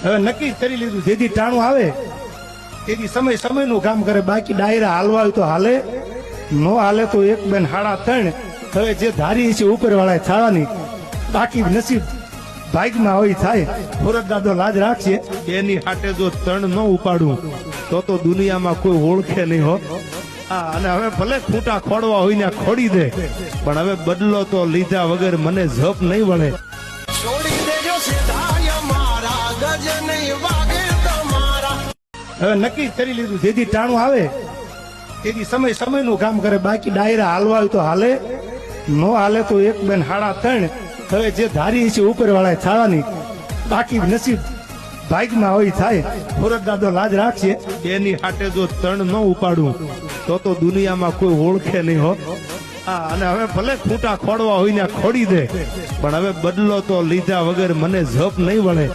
હવે નક્કી કરી લીધું, જેથી ટાણું આવે તેથી સમય સમયનું કામ કરે, બાકી ડાયરા હાલવા હોય તો હાલે, નો હાલે તો 1 2 3.5. હવે જે ધારી છે ઉપરવાળાએ થવાની, બાકી નસીબ ભાગમાં હોય થાય. ભરત દાદો લાજ રાખશે, એની હાટે જો 3 ન ઉપાડું તો દુનિયામાં કોઈ ઓળખે નહીં હો. અને હવે ભલે ખૂંટા ખોડવા હોય ને ખોડી દે, પણ હવે બદલો તો લીધા વગર મને જપ નહીં વળે. હવે નક્કી કરી લીધું, જેથી ટાણું આવે તેથી સમય સમયનું કામ કરે, બાકી ડાયરા હાલવા હોય તો હાલે, નો હાલે તો 1 2 3.5. હવે જે ધારી છે ઉપરવાળાએ થવાની, બાકી નસીબ ભાગમાં હોય થાય. ભરત દાદો લાજ રાખશે, એની હાટે જો 3 ન ઉપાડું તો દુનિયામાં કોઈ ઓળખે નહીં હો. અને હવે ભલે ખૂંટા ખોડવા હોય ને ખોડી દે, પણ હવે બદલો તો લીધા વગર મને જપ નહીં વળે.